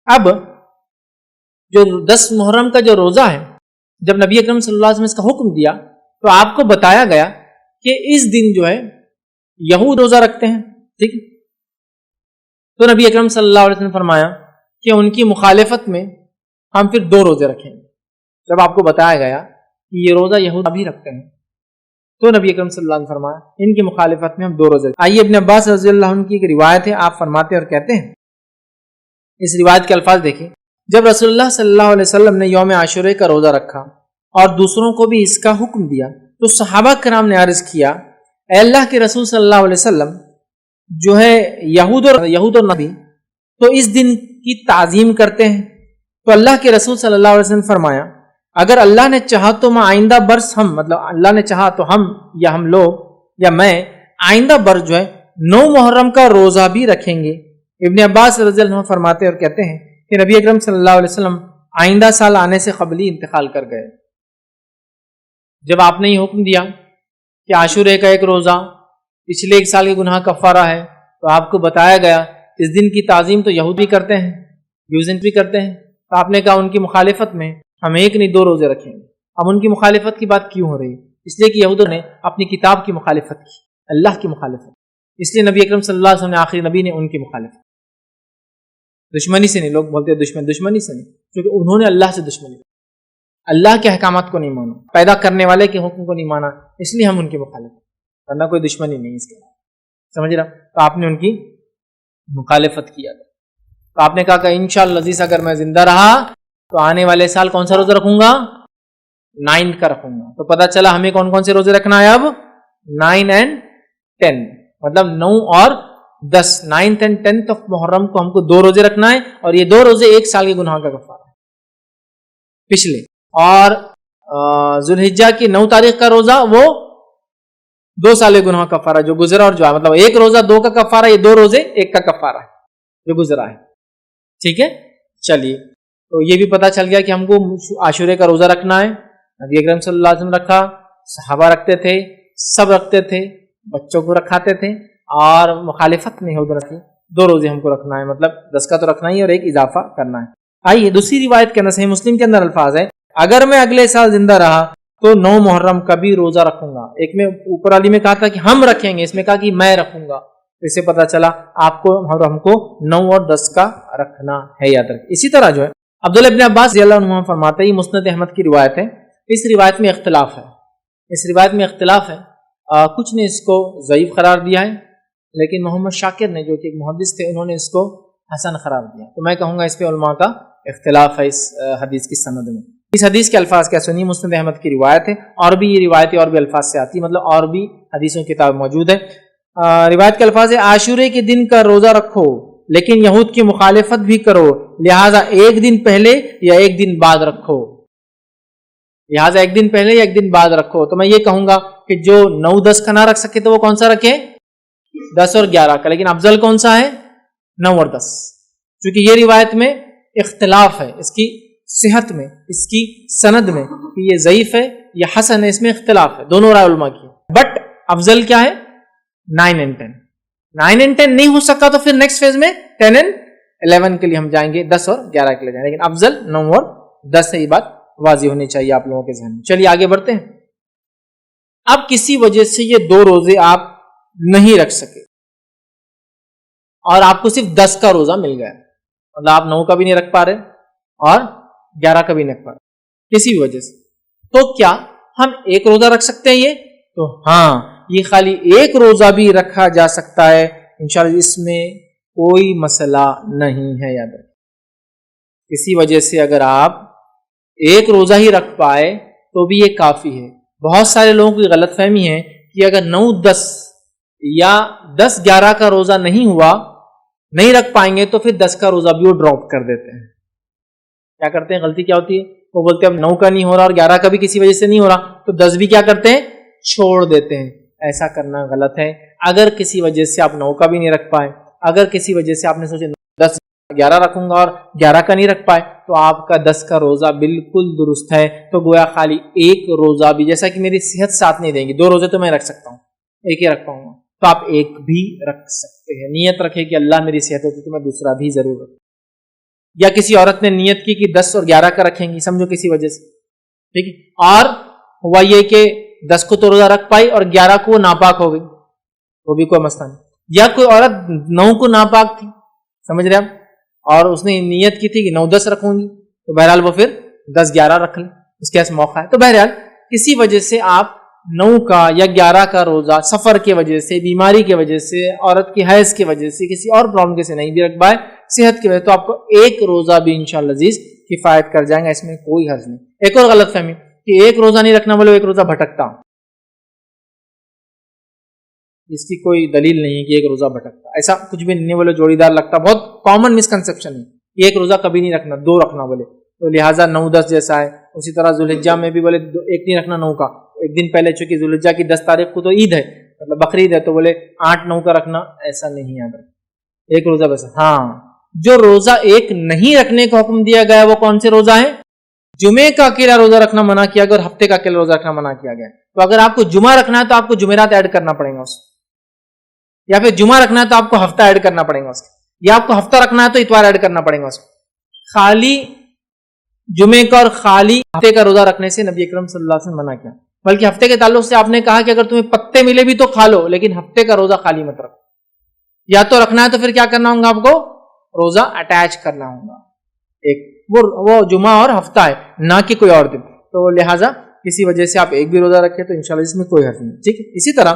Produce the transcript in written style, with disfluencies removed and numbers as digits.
اب جو 10 محرم کا جو روزہ ہے، جب نبی اکرم صلی اللہ علیہ وسلم نے اس کا حکم دیا تو آپ کو بتایا گیا کہ اس دن جو ہے یہود روزہ رکھتے ہیں، ٹھیک؟ تو نبی اکرم صلی اللہ علیہ وسلم نے فرمایا کہ ان کی مخالفت میں ہم پھر 2 روزے رکھیں گے۔ جب آپ کو بتایا گیا کہ یہ روزہ یہود بھی رکھتے ہیں تو نبی اکرم صلی اللہ علیہ وسلم نے فرمایا ان کی مخالفت میں ہم 2 روزے رکھیں۔ آئیے ابن عباس رضی اللہ عنہ کی ایک روایت ہے، آپ فرماتے اور کہتے ہیں، اس روایت کے الفاظ دیکھیں، جب رسول اللہ صلی اللہ علیہ وسلم نے یوم عاشورے کا روزہ رکھا اور دوسروں کو بھی اس کا حکم دیا تو صحابہ کرام نے عرض کیا، اے اللہ کے رسول صلی اللہ علیہ وسلم، جو ہے یہود اور نبی تو اس دن کی تعظیم کرتے ہیں۔ تو اللہ کے رسول صلی اللہ علیہ وسلم نے فرمایا، اگر اللہ نے چاہا تو میں آئندہ برس ہم، مطلب اللہ نے چاہا تو ہم لوگ یا میں آئندہ برس جو ہے 9 محرم کا روزہ بھی رکھیں گے۔ ابن عباس رضی اللہ عنہ فرماتے اور کہتے ہیں کہ نبی اکرم صلی اللہ علیہ وسلم آئندہ سال آنے سے قبل ہی انتقال کر گئے۔ جب آپ نے یہ حکم دیا کہ عاشورے کا ایک روزہ پچھلے 1 سال کے گناہ کفارہ ہے تو آپ کو بتایا گیا اس دن کی تعظیم تو یہود بھی کرتے ہیں، یوزن بھی کرتے ہیں، تو آپ نے کہا ان کی مخالفت میں ہم 1 نہیں 2 روزے رکھیں گے۔ اب ان کی مخالفت کی بات کیوں ہو رہی ہے؟ اس لیے کہ یہودوں نے اپنی کتاب کی مخالفت کی، اللہ کی مخالفت، اس لیے نبی اکرم صلی اللہ علیہ وسلم نے آخری نبی نے ان کی مخالفت، دشمنی سے نہیں، لوگ بولتے ہیں دشمنی سے نہیں، کیونکہ انہوں نے اللہ سے دشمنی، اللہ کے احکامات کو نہیں مانا، پیدا کرنے والے کے حکم کو نہیں مانا، اس لیے ہم ان کی مخالفت، ورنہ کوئی دشمنی نہیں اس کے بعد، سمجھ رہا؟ تو آپ نے ان کی مخالفت کیا تھا۔ تو آپ نے کہا کہ انشاءاللہ عزیز اگر میں زندہ رہا تو آنے والے سال کون سا روزہ رکھوں گا؟ 9 کا رکھوں گا۔ تو پتہ چلا ہمیں کون کون سے روزے رکھنا ہے اب؟ 9 اور 10، مطلب 9 اور 10، 9th اور 10th آف محرم کو ہم کو 2 روزے رکھنا ہے، اور یہ 2 روزے 1 سال کے گناہ کا کفارہ ہے پچھلے، اور ذوالحجہ کی 9 تاریخ کا روزہ وہ 2 سال کے گناہ کا کفارہ جو گزرا، اور جو ہے مطلب 1 روزہ 2 کا کفارہ، یہ 2 روزے 1 کا کفارہ ہے جو گزرا ہے، ٹھیک ہے؟ چلیے، تو یہ بھی پتہ چل گیا کہ ہم کو عاشورے کا روزہ رکھنا ہے۔ نبی اکرم صلی اللہ علیہ وسلم رکھا، صحابہ رکھتے تھے، سب رکھتے تھے، بچوں کو رکھاتے تھے، اور مخالفت نہیں ہو رکھی 2 روزے ہم کو رکھنا ہے، مطلب 10 کا تو رکھنا ہی اور 1 اضافہ کرنا ہے۔ آئیے دوسری روایت کے اندر صحیح مسلم کے اندر الفاظ ہے، اگر میں اگلے سال زندہ رہا تو 9 محرم کا بھی روزہ رکھوں گا۔ ایک میں اوپر والی میں کہا تھا کہ ہم رکھیں گے، اس میں کہا کہ میں رکھوں گا، اس سے پتہ چلا آپ کو اور ہم کو 9 اور 10 کا رکھنا ہے، یاد رکھیں۔ اسی طرح جو ہے عبداللہ ابن عباس رضی اللہ عنہ فرماتے ہیں، مسند احمد کی روایت ہے، اس روایت میں اختلاف ہے، کچھ نے اس کو ضعیف قرار دیا ہے، لیکن محمد شاکر نے جو کہ ایک محدث تھے انہوں نے اس کو حسن قرار دیا، تو میں کہوں گا اس پہ علماء کا اختلاف ہے اس حدیث کی سند میں۔ اس حدیث کے الفاظ کیا سنی؟ مسند احمد کی روایت ہے، اور بھی یہ روایتیں اور بھی الفاظ سے آتی ہے، مطلب اور بھی حدیثوں کی کتاب موجود ہے۔ روایت کے الفاظ ہے، عاشورے کے دن کا روزہ رکھو لیکن یہود کی مخالفت بھی کرو، لہٰذا 1 دن پہلے یا 1 دن بعد رکھو، لہٰذا 1 دن پہلے یا 1 دن بعد رکھو۔ تو میں یہ کہوں گا کہ جو 9-10 کا نہ رکھ سکے تو وہ کون سا رکھے؟ 10 اور 11 کا، لیکن افضل کون سا ہے؟ 9 اور 10، کیونکہ یہ روایت میں اختلاف ہے، اس کی صحت میں، اس کی سند میں، کہ یہ ضعیف ہے یا حسن ہے، اس میں اختلاف ہے، دونوں رائے علماء کی، بٹ افضل کیا ہے؟ 9 اور 10۔ 9 اور 10 نہیں ہو سکا تو پھر نیکسٹ فیز میں 10 اور 11 کے لیے ہم جائیں گے، 10 اور 11 کے لیے جائیں گے، لیکن افضل 9 اور 10 ہے، یہ بات واضح ہونی چاہیے آپ لوگوں کے ذہن میں۔ چلیے آگے بڑھتے ہیں۔ اب کسی وجہ سے یہ 2 روزے آپ نہیں رکھ سکے اور آپ کو صرف 10 کا روزہ مل گیا، مطلب آپ 9 کا بھی نہیں رکھ پا رہے اور 11 کا بھی نہیں رکھ پا رہے کسی بھی وجہ سے، تو کیا ہم 1 روزہ رکھ سکتے ہیں؟ یہ تو ہاں، یہ خالی 1 روزہ بھی رکھا جا سکتا ہے انشاءاللہ، اس میں کوئی مسئلہ نہیں ہے، یاد رکھیں۔ کسی وجہ سے اگر آپ 1 روزہ ہی رکھ پائے تو بھی یہ کافی ہے۔ بہت سارے لوگوں کی غلط فہمی ہے کہ اگر 9-10 یا 10-11 کا روزہ نہیں ہوا، نہیں رکھ پائیں گے تو پھر 10 کا روزہ بھی وہ ڈراپ کر دیتے ہیں۔ کیا کرتے ہیں؟ غلطی کیا ہوتی ہے؟ وہ بولتے ہیں اب 9 کا نہیں ہو رہا اور 11 کا بھی کسی وجہ سے نہیں ہو رہا تو 10 بھی کیا کرتے ہیں؟ چھوڑ دیتے ہیں۔ ایسا کرنا غلط ہے۔ اگر کسی وجہ سے آپ 9 کا بھی نہیں رکھ پائے، اگر کسی وجہ سے آپ نے سوچے 10-11 رکھوں گا اور 11 کا نہیں رکھ پائے، تو آپ کا 10 کا روزہ بالکل درست ہے۔ تو گویا خالی 1 روزہ بھی، جیسا کہ میری صحت ساتھ نہیں دیں گی، 2 روزے تو میں رکھ سکتا ہوں، 1 ہی رکھ پاؤں گا، تو آپ 1 بھی رکھ سکتے ہیں۔ نیت رکھے کہ اللہ میری صحت ہوتی تو میں دوسرا بھی ضرور رکھوں۔ یا کسی عورت نے نیت کی کہ 10 اور 11 کا رکھیں گی سمجھو کسی وجہ سے، ٹھیک ہے، اور ہوا یہ کہ 10 کو تو روزہ رکھ پائی اور 11 کو وہ ناپاک ہو گئی، وہ بھی کوئی مسئلہ نہیں. یا کوئی عورت 9 کو ناپاک تھی، سمجھ رہے آپ، اور اس نے نیت کی تھی کہ 9-10 رکھوں گی، تو بہرحال وہ پھر 10-11 رکھ لیں، اس کے پاس موقع ہے. تو بہرحال کسی وجہ سے آپ 9 کا یا 11 کا روزہ سفر کی وجہ سے، بیماری کی وجہ سے، عورت کی حیض کی وجہ سے، کسی اور پرابلم کی سے نہیں بھی رکھ پائے، صحت کی وجہ سے، تو آپ کو ایک روزہ بھی انشاءاللہ عزیز کفایت کر جائیں گا، اس میں کوئی حرج نہیں. ایک اور غلط فہمی کہ ایک روزہ نہیں رکھنا بولے ایک روزہ بھٹکتا، اس کی کوئی دلیل نہیں ہے کہ ایک روزہ بھٹکتا، ایسا کچھ بھی نہیں بولے جوڑی دار لگتا، بہت کامن مسکنسیپشن ہے. ایک روزہ کبھی نہیں رکھنا، 2 رکھنا بولے، تو لہٰذا 9-10 جیسا ہے. اسی طرح ذوالحجہ میں بھی بولے ایک نہیں رکھنا 9 کا، ایک دن پہلے چونکہ ذوالحجہ کی 10 تاریخ کو تو عید ہے، مطلب بقرعید ہے، تو بولے 8-9 کا رکھنا، ایسا نہیں ہے. ایک روزہ بس. ہاں، جو روزہ ایک نہیں رکھنے کا حکم دیا گیا وہ کون سے روزہ ہیں؟ جمعے کا اکیلا روزہ رکھنا منع کیا گیا اور ہفتے کا اکیلا روزہ رکھنا منع کیا گیا. تو اگر آپ کو جمعہ رکھنا ہے تو آپ کو جمعرات ایڈ کرنا پڑے گا اس، یا پھر جمعہ رکھنا ہے تو آپ کو ہفتہ ایڈ کرنا پڑے گا اس، یا آپ کو ہفتہ رکھنا ہے تو اتوار ایڈ کرنا پڑے گا اس. خالی جمعے کا اور خالی ہفتے کا روزہ رکھنے سے نبی اکرم صلی اللہ علیہ وسلم منع کیا، بلکہ ہفتے کے تعلق سے آپ نے کہا کہ اگر تمہیں پتے ملے بھی تو کھا لو، لیکن ہفتے کا روزہ خالی مت رکھو. یا تو رکھنا ہے تو پھر کیا کرنا ہوگا آپ کو؟ روزہ اٹیچ کرنا ہوگا، ایک وہ جمعہ اور ہفتہ ہے، نہ کہ کوئی اور دن. تو لہٰذا کسی وجہ سے آپ ایک بھی روزہ رکھے تو انشاءاللہ اس میں کوئی حرج نہیں. ٹھیک ہے. اسی طرح